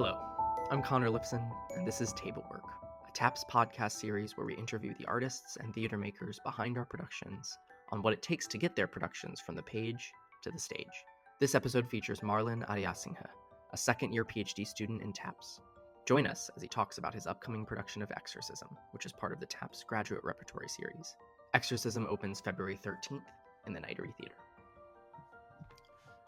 Hello, I'm Connor Lifson, and this is TABLEWORK, a TAPS podcast series where we interview the artists and theater makers behind our productions on what it takes to get their productions from the page to the stage. This episode features Marlon Ariyasinghe, a second-year PhD student in TAPS. Join us as he talks about his upcoming production of Exorcism, which is part of the TAPS Graduate Repertory Series. Exorcism opens February 13th in the Nitery Theater.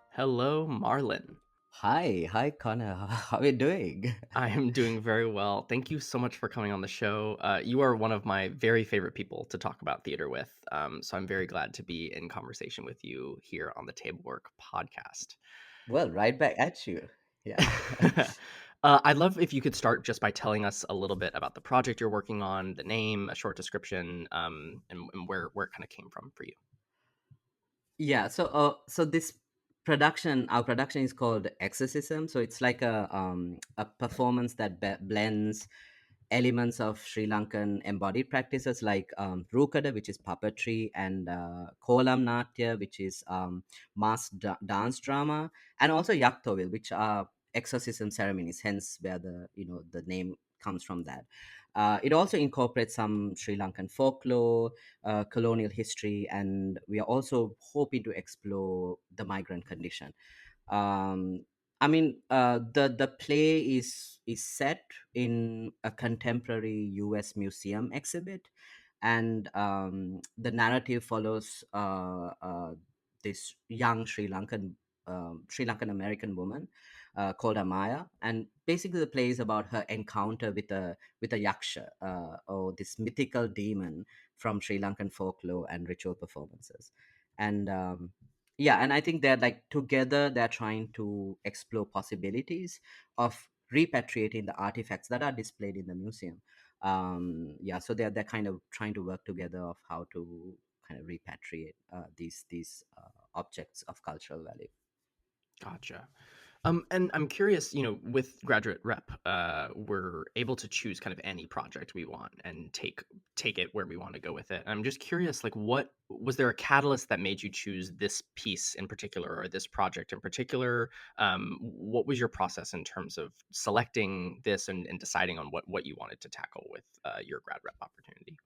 Hello, Marlon. Hi, Connor. How are you doing? I am doing very well. Thank you so much for coming on the show. You are one of my very favorite people to talk about theater with, so I'm very glad to be in conversation with you here on the Tablework podcast. Well, right back at you. Yeah. I'd love if you could start just by telling us a little bit about the project you're working on, the name, a short description, and where it kind of came from for you. Yeah. So this our production is called Exorcism. So it's like a performance that blends elements of Sri Lankan embodied practices like Rukada, which is puppetry, and Kolam Natya, which is dance drama, and also Yaktovil, which are exorcism ceremonies. Hence, where the name comes from that. It also incorporates some Sri Lankan folklore, colonial history, and we are also hoping to explore the migrant condition. Um, the play is set in a contemporary U.S. museum exhibit, and the narrative follows this young Sri Lankan American woman called Amaya, and basically the play is about her encounter with a yaksha, or this mythical demon from Sri Lankan folklore and ritual performances, and yeah, and I think they're like together they're trying to explore possibilities of repatriating the artifacts that are displayed in the museum. Yeah, so they're kind of trying to work together of how to kind of repatriate these objects of cultural value. Gotcha. And I'm curious, with Graduate Rep, we're able to choose kind of any project we want and take it where we want to go with it. And I'm just curious, like, what was there a catalyst that made you choose this piece in particular or this project in particular? What was your process in terms of selecting this and deciding on what you wanted to tackle with your Grad Rep opportunity?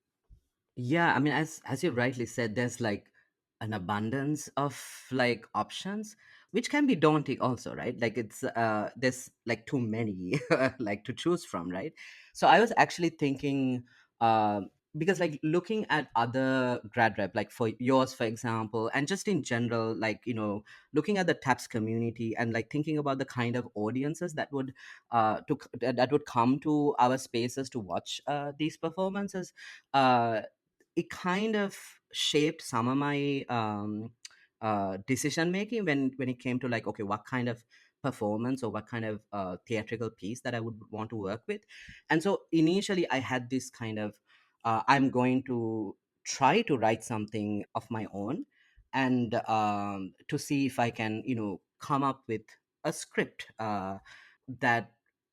Yeah, I mean, as you rightly said, there's like an abundance of like options, which can be daunting also, right? Like it's there's like too many like to choose from, right? So I was actually thinking, because like looking at other grad rep, like for yours, for example, and just in general, like looking at the TAPS community and like thinking about the kind of audiences that would come to our spaces to watch these performances. Uh, it kind of shaped some of my decision making when it came to like, okay, what kind of performance or what kind of theatrical piece that I would want to work with. And so initially I had this kind of I'm going to try to write something of my own, and to see if I can come up with a script that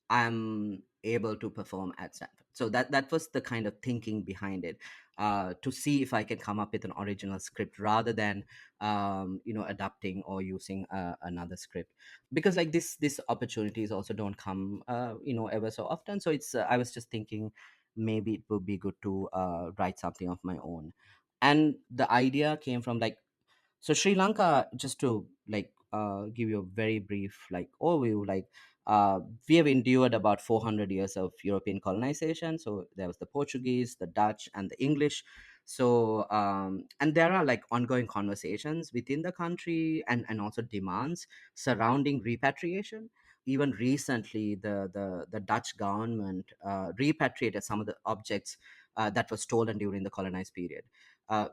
I'm able to perform at Stanford. So that was the kind of thinking behind it, to see if I can come up with an original script rather than adapting or using another script, because like this opportunities also don't come ever so often. So it's I was just thinking maybe it would be good to write something of my own, and the idea came from like, so Sri Lanka, just to like give you a very brief like overview, like we have endured about 400 years of European colonization. So there was the Portuguese, the Dutch, and the English. So and there are like ongoing conversations within the country, and also demands surrounding repatriation. Even recently, the Dutch government repatriated some of the objects that were stolen during the colonized period.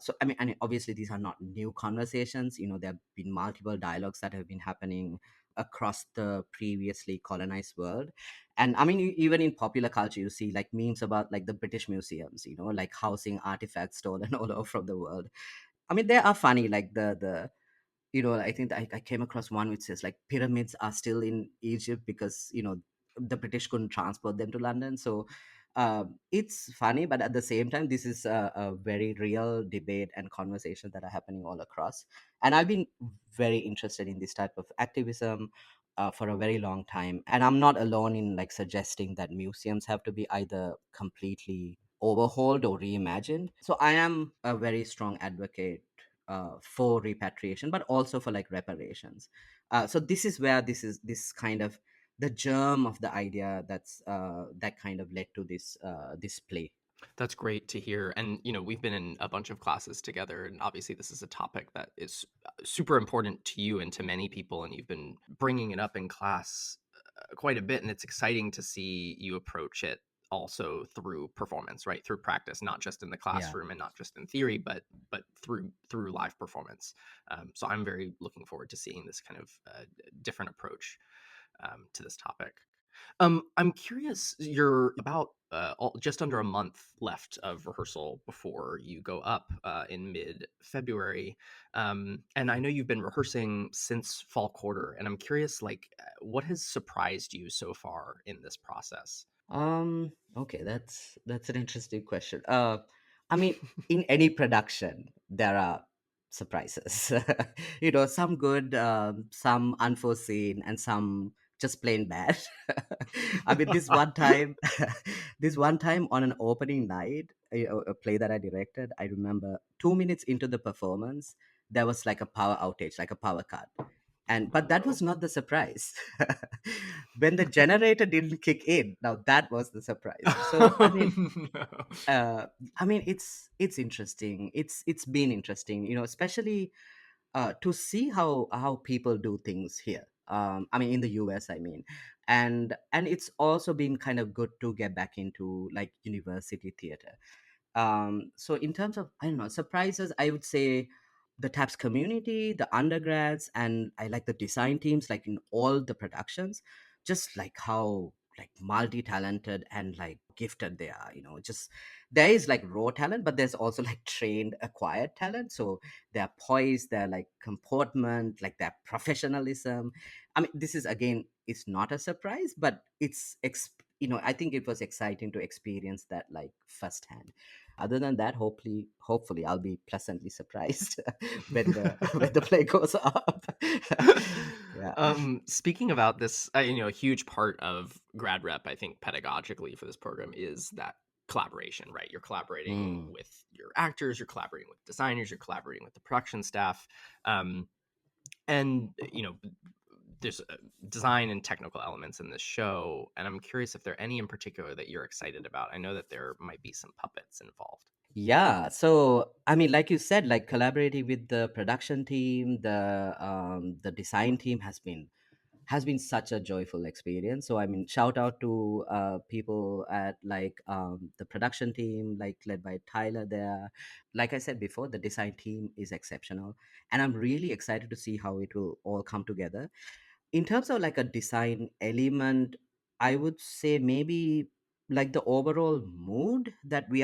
So I mean, and obviously these are not new conversations. There have been multiple dialogues that have been happening across the previously colonized world. And I mean, even in popular culture, you see like memes about like the British museums, like housing artifacts stolen all over from the world. I mean, they are funny, like the I think I came across one which says like pyramids are still in Egypt because the British couldn't transport them to London. So it's funny, but at the same time, this is a very real debate and conversation that are happening all across. And I've been very interested in this type of activism, for a very long time, and I'm not alone in like suggesting that museums have to be either completely overhauled or reimagined. So I am a very strong advocate for repatriation, but also for like reparations. So this is where this kind of the germ of the idea that kind of led to this play. That's great to hear. And, we've been in a bunch of classes together, and obviously, this is a topic that is super important to you and to many people. And you've been bringing it up in class quite a bit. And it's exciting to see you approach it also through performance, right? Through practice, not just in the Yeah. classroom and not just in theory, but through live performance. So I'm very looking forward to seeing this kind of different approach to this topic. I'm curious. You're about just under a month left of rehearsal before you go up in mid-February, and I know you've been rehearsing since fall quarter. And I'm curious, like, what has surprised you so far in this process? Okay, that's an interesting question. I mean, in any production, there are surprises. Some good, some unforeseen, and some just plain bad. I mean, this one time, this one time on an opening night, a play that I directed, I remember 2 minutes into the performance, there was like a power outage, like a power cut, and Oh but that no. was not the surprise. When the generator didn't kick in, now that was the surprise. So I mean, No. uh it's interesting. It's been interesting, especially to see how people do things here, I mean, in the US, I mean. And it's also been kind of good to get back into like university theater. So in terms of, I don't know, surprises, I would say the taps community, the undergrads, and I like the design teams, like in all the productions, just like how like multi-talented and like gifted they are. Just there is like raw talent, but there's also like trained acquired talent. So their poise, their like comportment, like their professionalism. I mean, this is again, it's not a surprise, but I think it was exciting to experience that like firsthand. Other than that, hopefully I'll be pleasantly surprised when the when the play goes up. Yeah. Speaking about this, a huge part of grad rep, I think, pedagogically for this program is that collaboration, right? You're collaborating Mm. with your actors, you're collaborating with designers, you're collaborating with the production staff, um, and there's design and technical elements in this show. And I'm curious if there are any in particular that you're excited about. I know that there might be some puppets involved. Yeah, so I mean, like you said, like collaborating with the production team, the design team has been such a joyful experience. So I mean, shout out to people at like the production team, like led by Tyler there. Like I said before, the design team is exceptional, and I'm really excited to see how it will all come together. In terms of like a design element, I would say maybe like the overall mood that we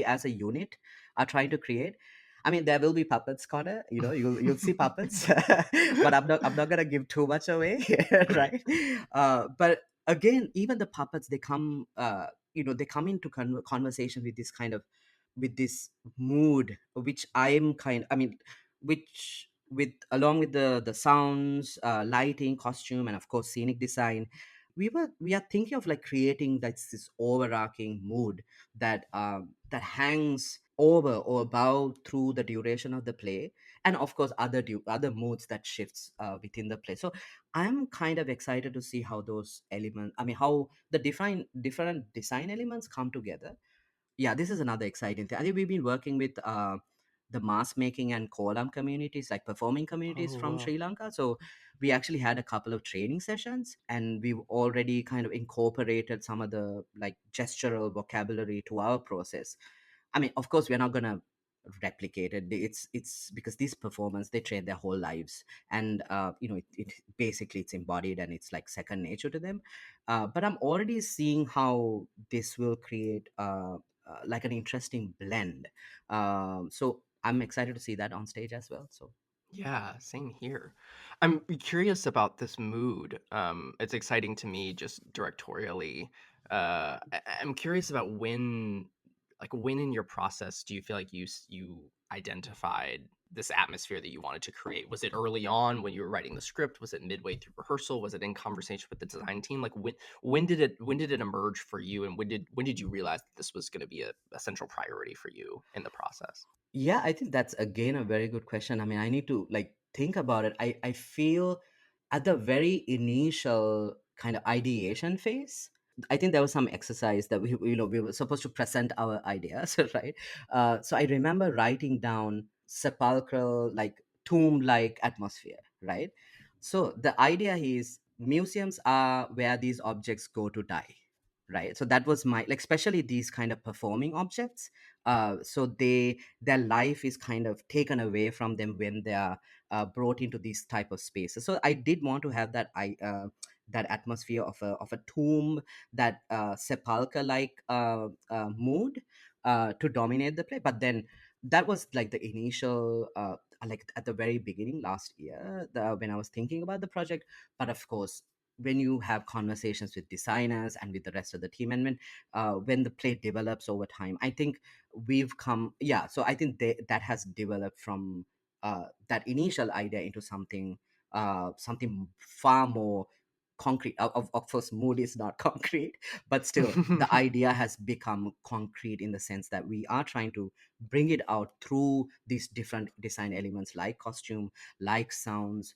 as a unit are trying to create. I mean, there will be puppets, Connor. You'll see puppets, but I'm not gonna give too much away, Right. right? But again, even the puppets, they come into conversation with this mood, which I mean, which with along with the sounds, lighting, costume, and of course scenic design, we are thinking of like creating this overarching mood that hangs over or above through the duration of the play, and of course other moods that shifts within the play. So I'm kind of excited to see how those elements, I mean, how the different design elements come together. Yeah, this is another exciting thing. I think we've been working with the mask making and kolam communities, like performing communities Oh, from wow. Sri Lanka. So we actually had a couple of training sessions, and we've already kind of incorporated some of the like gestural vocabulary to our process. I mean, of course, we're not gonna replicate it. It's because this performance they train their whole lives, and it basically it's embodied and it's like second nature to them. But I'm already seeing how this will create like an interesting blend. So I'm excited to see that on stage as well. So Yeah, same here. I'm curious about this mood. It's exciting to me just directorially. I'm curious about when in your process do you feel like you identified this atmosphere that you wanted to create? Was it early on when you were writing the script? Was it midway through rehearsal? Was it in conversation with the design team? Like when did it emerge for you, and when did you realize that this was going to be a central priority for you in the process? Yeah, I think that's again a very good question. I mean, I need to like think about it. I feel at the very initial kind of ideation phase, I think there was some exercise that we were supposed to present our ideas, right? So I remember writing down sepulchral, like tomb-like atmosphere, right? So the idea is museums are where these objects go to die, right? So that was my, like, especially these kind of performing objects. So their life is kind of taken away from them when they are brought into these type of spaces. So I did want to have that atmosphere of a tomb, that sepulcher like mood to dominate the play. But then that was like the initial like at the very beginning last year, when I was thinking about the project. But of course, when you have conversations with designers and with the rest of the team, and when the play develops over time, I think we've come, yeah, so I think that has developed from that initial idea into something far more concrete. Of course, mood is not concrete, but still the idea has become concrete in the sense that we are trying to bring it out through these different design elements, like costume, like sounds,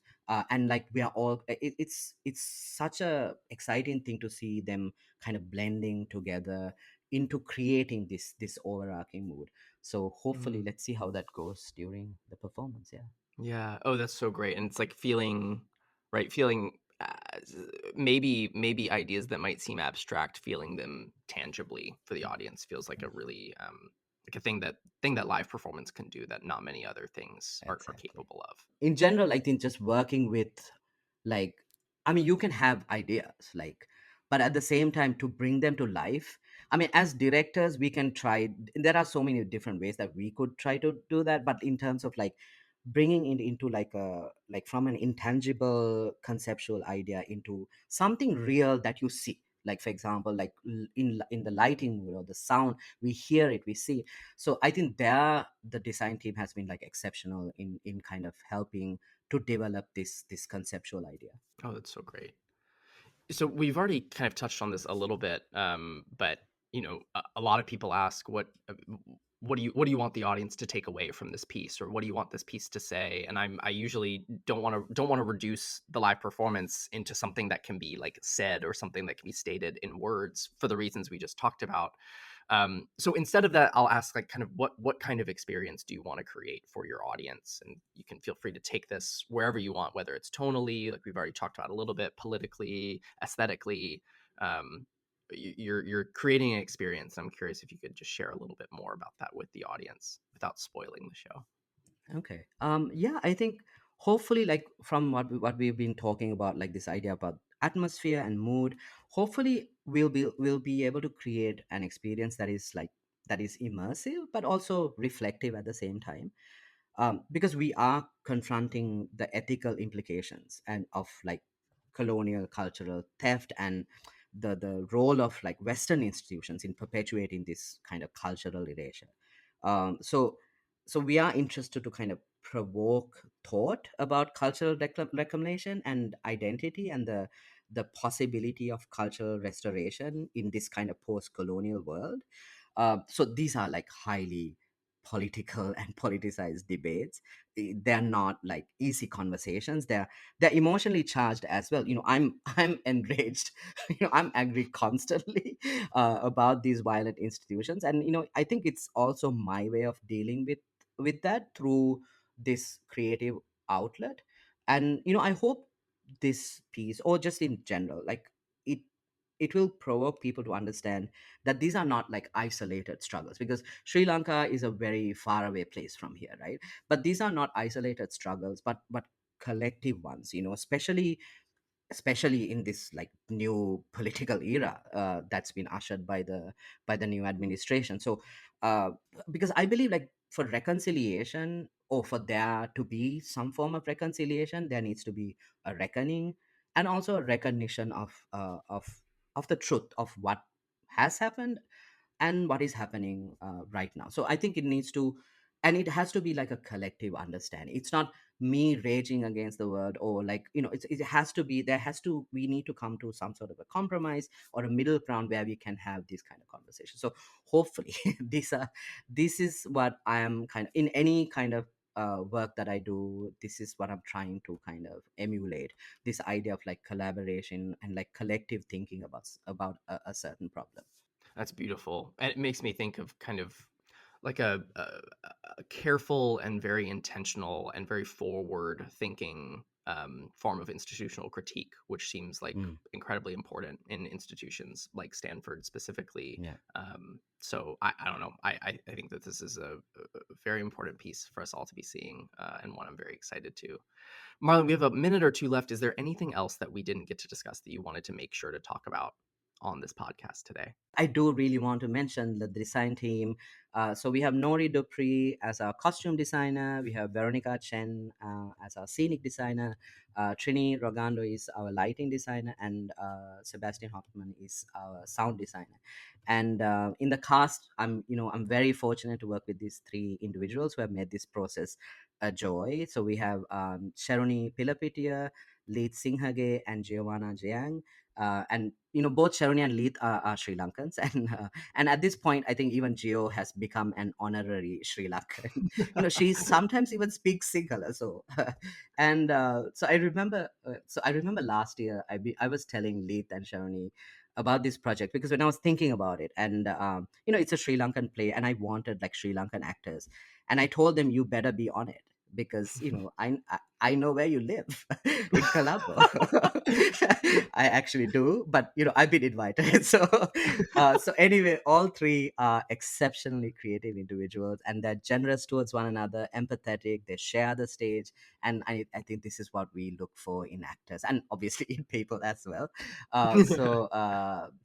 and like we are all it's such a exciting thing to see them kind of blending together into creating this overarching mood. So hopefully, Mm. let's see how that goes during the performance. Yeah. Yeah. Oh, that's so great. And it's like feeling, right? Feeling maybe ideas that might seem abstract, feeling them tangibly for the audience feels like a really like a thing that live performance can do that not many other things are Exactly. capable of. In general, I think just working with, like, I mean, you can have ideas, like, but at the same time, to bring them to life, I mean, as directors, we can try, there are so many different ways that we could try to do that. But in terms of like bringing it into like a, like from an intangible conceptual idea into something real that you see, like for example, like in the lighting or the sound, we hear it, we see it. So I think there the design team has been like exceptional in kind of helping to develop this conceptual idea. Oh, that's so great. So we've already kind of touched on this a little bit, but a lot of people ask what do you want the audience to take away from this piece, or what do you want this piece to say? And I usually don't want to reduce the live performance into something that can be like said, or something that can be stated in words, for the reasons we just talked about. So instead of that, I'll ask, like, kind of what kind of experience do you want to create for your audience? And you can feel free to take this wherever you want, whether it's tonally, like we've already talked about a little bit, politically, aesthetically. Um, you're creating an experience. I'm curious if you could just share a little bit more about that with the audience without spoiling the show. Okay. Yeah, I think hopefully, like from what we've been talking about, like this idea about atmosphere and mood, hopefully we'll be able to create an experience that is like, that is immersive but also reflective at the same time. Because we are confronting the ethical implications and of like colonial cultural theft, and the role of like Western institutions in perpetuating this kind of cultural erasure. So we are interested to kind of provoke thought about cultural reclamation and identity, and the possibility of cultural restoration in this kind of post-colonial world. So these are like highly political and politicized debates. They're not like easy conversations. They're emotionally charged as well. I'm enraged. I'm angry constantly about these violent institutions, and I think it's also my way of dealing with that through this creative outlet. And I hope this piece, or just in general, like it it will provoke people to understand that these are not like isolated struggles, because Sri Lanka is a very far away place from here, right? But these are not isolated struggles, but collective ones, especially in this like new political era that's been ushered by the new administration. So uh, because I believe, like, for reconciliation, or for there to be some form of reconciliation, there needs to be a reckoning, and also a recognition of the truth of what has happened and what is happening right now. So I think it needs to and it has to be like a collective understanding. It's not me raging against the world, or like, it has to be, we need to come to some sort of a compromise or a middle ground where we can have this kind of conversation. So hopefully this is what I am kind of, in any kind of work that I do, this is what I'm trying to kind of emulate, this idea of like collaboration and like collective thinking about a certain problem. That's beautiful. And it makes me think of kind of like a careful and very intentional and very forward thinking form of institutional critique, which seems like Mm, incredibly important in institutions like Stanford specifically. yeah. So I don't know. I think that this is a very important piece for us all to be seeing, and one I'm very excited to. Marlon, we have a minute or two left. Is there anything else that we didn't get to discuss that you wanted to make sure to talk about on this podcast today? I do really want to mention the design team. So we have Nori Dupree as our costume designer. We have Veronica Chen as our scenic designer. Trini Rogando is our lighting designer, and Sebastian Hoffman is our sound designer. And in the cast, I'm very fortunate to work with these three individuals who have made this process a joy. So we have Sharoni Pilapitia, Leet Singhage, and Giovanna Jiang. And both Sharoni and Leith are Sri Lankans, and at this point, I think even Geo has become an honorary Sri Lankan. She sometimes even speaks Sinhala. So, and so I remember last year I was telling Leith and Sharoni about this project, because when I was thinking about it, and it's a Sri Lankan play, and I wanted like Sri Lankan actors, and I told them, you better be on it, because I know where you live in Colombo. I actually do, but I've been invited. So anyway, all three are exceptionally creative individuals, and they're generous towards one another, empathetic. They share the stage, and I think this is what we look for in actors, and obviously in people as well. So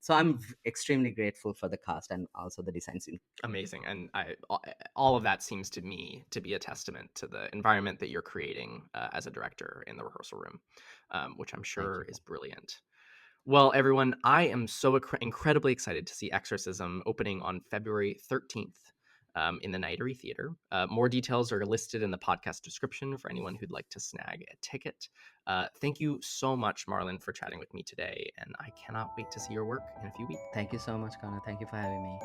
I'm extremely grateful for the cast and also the design team. Amazing. And all of that seems to me to be a testament to the environment that you're creating as a director in the rehearsal room, which I'm Thank sure you. is brilliant. Well, everyone, I am so incredibly excited to see Exorcism opening on February 13th in the Nitery Theater. More details are listed in the podcast description for anyone who'd like to snag a ticket. Thank you so much, Marlon, for chatting with me today, and I cannot wait to see your work in a few weeks. Thank you so much, Connor. Thank you for having me.